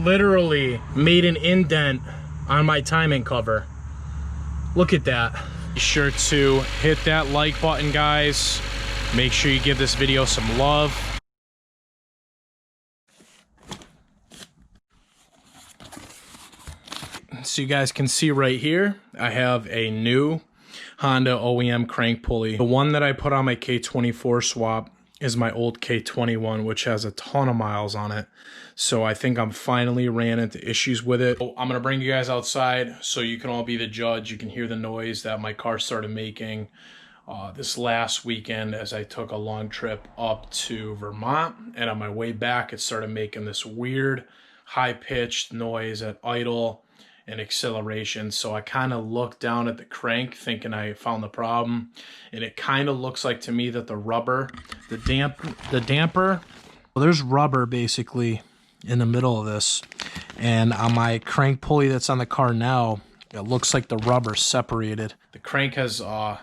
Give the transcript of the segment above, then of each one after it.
literally made an indent on my timing cover. Look at that. Be sure to hit that like button, guys. Make sure you give this video some love. So you guys can see right here, I have a new Honda OEM crank pulley. The one that I put on my K24 swap is my old K21, which has a ton of miles on it. So I think I'm finally ran into issues with it. I'm gonna bring you guys outside so you can all be the judge. You can hear the noise that my car started making this last weekend as I took a long trip up to Vermont. And on my way back, it started making this weird high-pitched noise at idle and acceleration. So I kind of looked down at the crank thinking I found the problem, and it kind of looks like to me that the rubber, the damper, well, there's rubber basically in the middle of this, and on my crank pulley that's on the car now, it looks like the rubber separated. The crank has the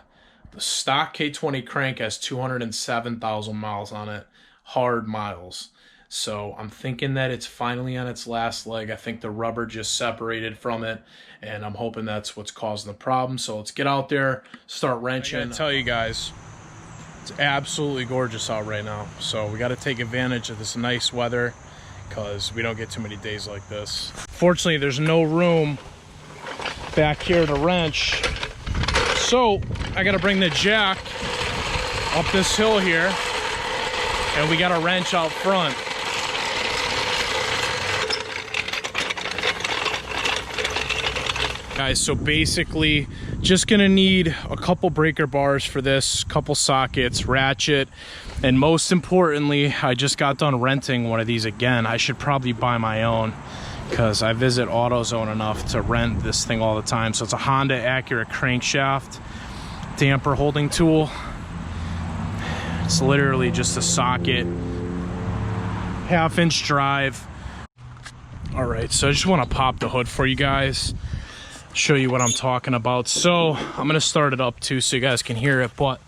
stock K20 crank has 207,000 miles on it, hard miles. So I'm thinking that it's finally on its last leg. I think the rubber just separated from it, and I'm hoping that's what's causing the problem. So let's get out there, start wrenching. I gotta tell you guys, it's absolutely gorgeous out right now. So we got to take advantage of this nice weather because we don't get too many days like this. Fortunately, there's no room back here to wrench. So I got to bring the jack up this hill here, and we got a wrench out front. Guys, so basically just gonna need a couple breaker bars for this, couple sockets, ratchet, and most importantly, I just got done renting one of these again. I should probably buy my own because I visit AutoZone enough to rent this thing all the time. So it's a Honda Acura crankshaft damper holding tool. It's literally just a socket, 1/2-inch drive. All right, so I just want to pop the hood for you guys, show you what I'm talking about. So I'm gonna start it up too so you guys can hear it, but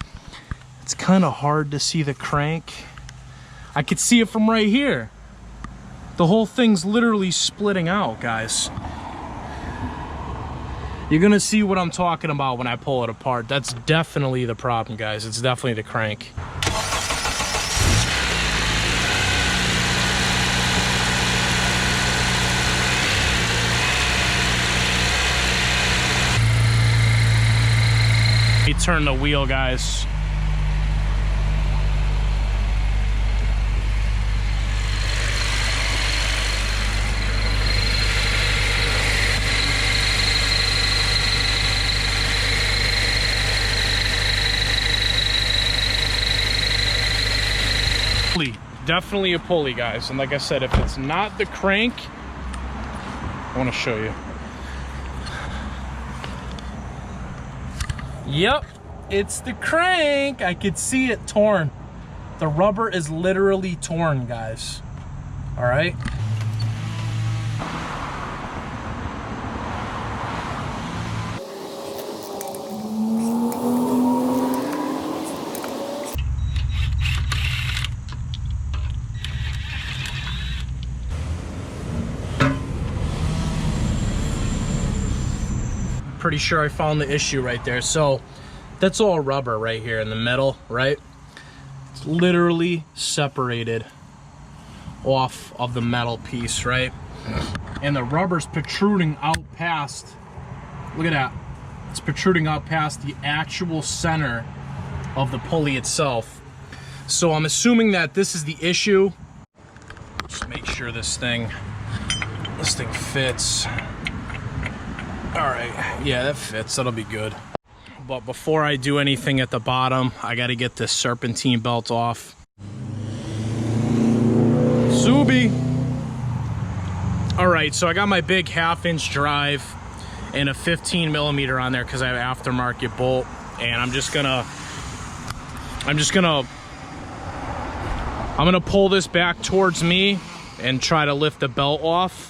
it's kind of hard to see the crank. I could see it from right here. The whole thing's literally splitting out, guys. You're gonna see what I'm talking about when I pull it apart. That's definitely the problem, guys. It's definitely the crank. Turn the wheel, guys. Pulley, definitely a pulley, guys. And like I said, if it's not the crank, I want to show you. Yep, it's the crank. I could see it torn. The rubber is literally torn, guys. All right. Pretty sure I found the issue right there. So that's all rubber right here in the middle, right? It's literally separated off of the metal piece, right? And the rubber's protruding out past, look at that. It's protruding out past the actual center of the pulley itself. So I'm assuming that this is the issue. Just make sure this thing fits. All right, yeah, that fits, that'll be good. But before I do anything at the bottom, I gotta get this serpentine belt off. Zuby. All right, so I got my big 1/2-inch drive and a 15mm on there because I have aftermarket bolt, and I'm gonna pull this back towards me and try to lift the belt off.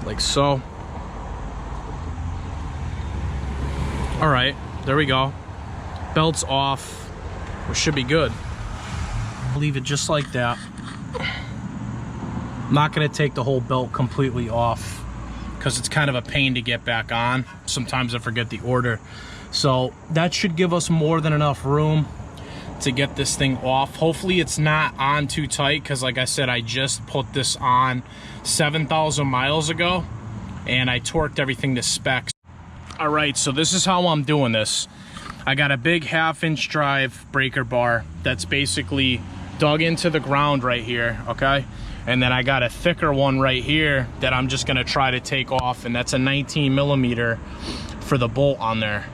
Like so. All right, there we go. Belt's off. We should be good. Leave it just like that. I'm not gonna take the whole belt completely off because it's kind of a pain to get back on. Sometimes I forget the order. So that should give us more than enough room to get this thing off. Hopefully it's not on too tight because like I said, I just put this on 7,000 miles ago and I torqued everything to specs. All right, so this is how I'm doing this. I got a big 1/2-inch drive breaker bar that's basically dug into the ground right here, okay? And then I got a thicker one right here that I'm just gonna try to take off, and that's a 19 millimeter for the bolt on there.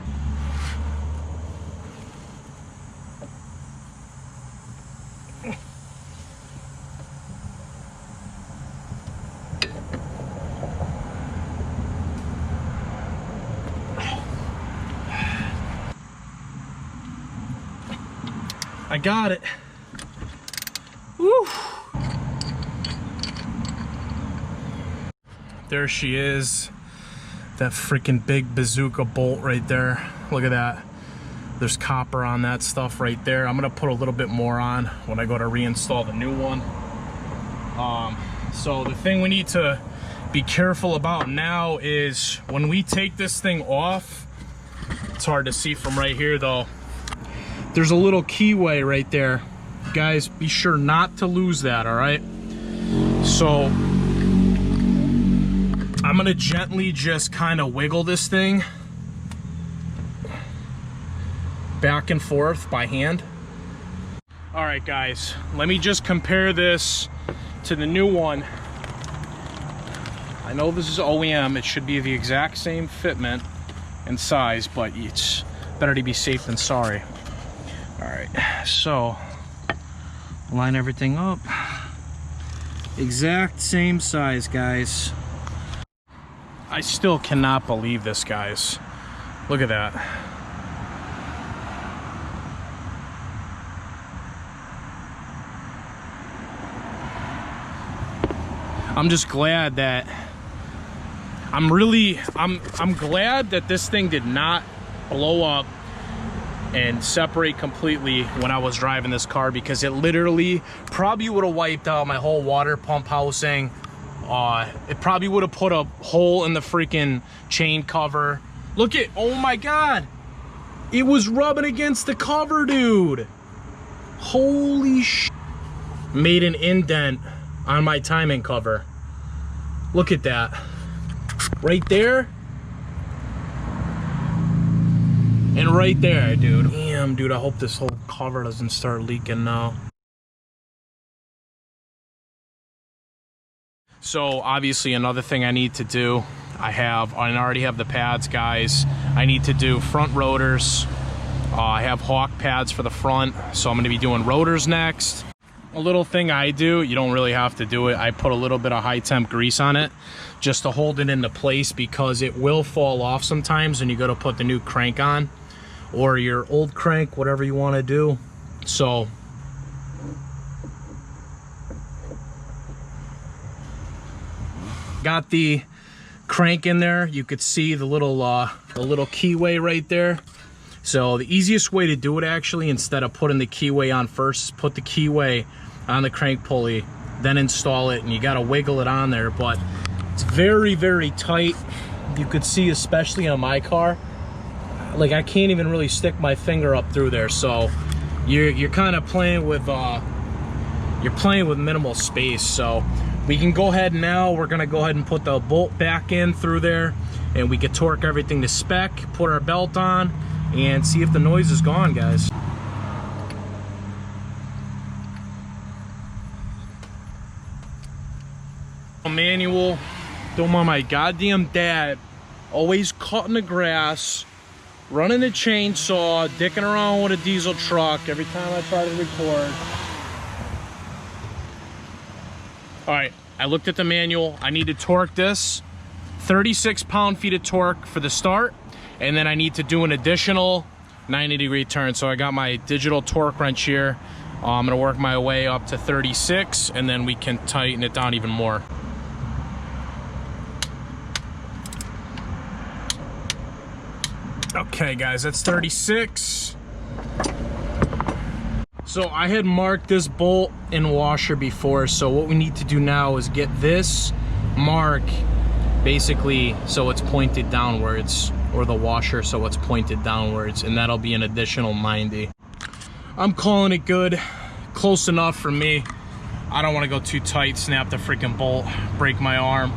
I got it. Woo. There she is. That freaking big bazooka bolt right there. Look at that. There's copper on that stuff right there. I'm gonna put a little bit more on when I go to reinstall the new one. So the thing we need to be careful about now is when we take this thing off, it's hard to see from right here though, there's a little keyway right there. Guys, be sure not to lose that, all right? So I'm gonna gently just kind of wiggle this thing back and forth by hand. All right, guys, let me just compare this to the new one. I know this is OEM, it should be the exact same fitment and size, but it's better to be safe than sorry. All right, so line everything up. Exact same size, guys. I still cannot believe this, guys. Look at that. I'm just glad that I'm glad that this thing did not blow up and separate completely when I was driving this car, because it literally probably would have wiped out my whole water pump housing. It probably would have put a hole in the freaking chain cover. Look at, oh my God. It was rubbing against the cover, dude. Holy sh! Made an indent on my timing cover. Look at that. Right there. And right there, dude. Damn, dude, I hope this whole cover doesn't start leaking now. So obviously another thing I need to do, I already have the pads, guys. I need to do front rotors. I have Hawk pads for the front, so I'm gonna be doing rotors next. A little thing I do, you don't really have to do it, I put a little bit of high temp grease on it just to hold it into place, because it will fall off sometimes when you go to put the new crank on, or your old crank, whatever you want to do. So got the crank in there. You could see the little keyway right there. So the easiest way to do it, actually, instead of putting the keyway on first, is put the keyway on the crank pulley, then install it, and you got to wiggle it on there. But it's very, very tight. You could see, especially on my car, like I can't even really stick my finger up through there. So you're kind of playing with minimal space. So we can go ahead now. We're gonna go ahead and put the bolt back in through there, and we can torque everything to spec, put our belt on, and see if the noise is gone, guys. Manual. Don't mind my goddamn dad always cutting the grass, running a chainsaw, dicking around with a diesel truck every time I try to record. All right, I looked at the manual. I need to torque this 36 pound-feet of torque for the start, and then I need to do an additional 90-degree turn. So I got my digital torque wrench here. I'm gonna work my way up to 36, and then we can tighten it down even more. Okay, guys, that's 36. So So I had marked this bolt and washer before, so what we need to do now is get this mark basically so it's pointed downwards, or the washer so it's pointed downwards, and that'll be an additional 90. I'm calling it good, close enough for me. I don't want to go too tight, snap the freaking bolt, break my arm,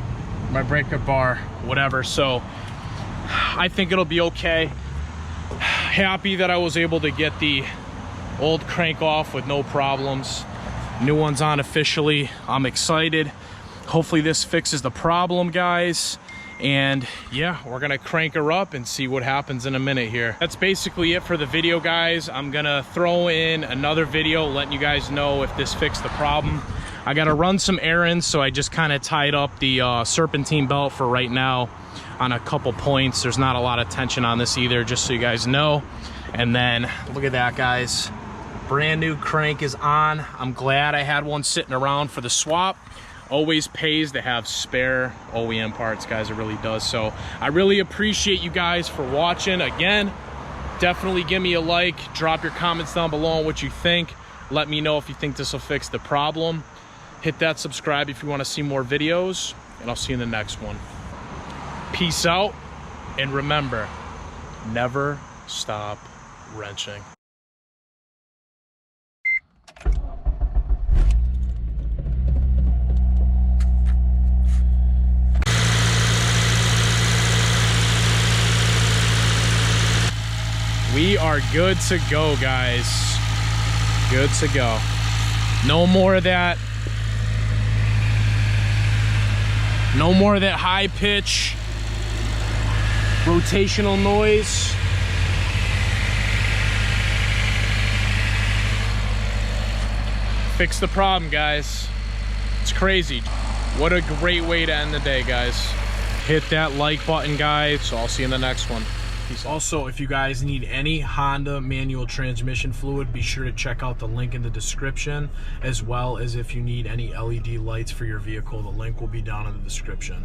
my breaker bar, whatever. So I think it'll be okay. Happy that I was able to get the old crank off with no problems. New one's on officially. I'm excited. Hopefully this fixes the problem, guys. And yeah, we're gonna crank her up and see what happens in a minute here. That's basically it for the video, guys. I'm gonna throw in another video letting you guys know if this fixed the problem. I gotta run some errands, so I just kind of tied up the serpentine belt for right now on a couple points. There's not a lot of tension on this either, just so you guys know. And then look at that, guys. Brand new crank is on. I'm glad I had one sitting around for the swap. Always pays to have spare OEM parts, guys. It really does. So I really appreciate you guys for watching. Again, definitely give me a like, drop your comments down below on what you think. Let me know if you think this will fix the problem. Hit that subscribe if you want to see more videos, and I'll see you in the next one. Peace out, and remember, never stop wrenching. We are good to go, guys. Good to go. No more of that. No more of that high pitch rotational noise. Fix the problem, guys. It's crazy. What a great way to end the day, guys. Hit that like button, guys. So I'll see you in the next one. Also, if you guys need any Honda manual transmission fluid, be sure to check out the link in the description, as well as if you need any LED lights for your vehicle, the link will be down in the description.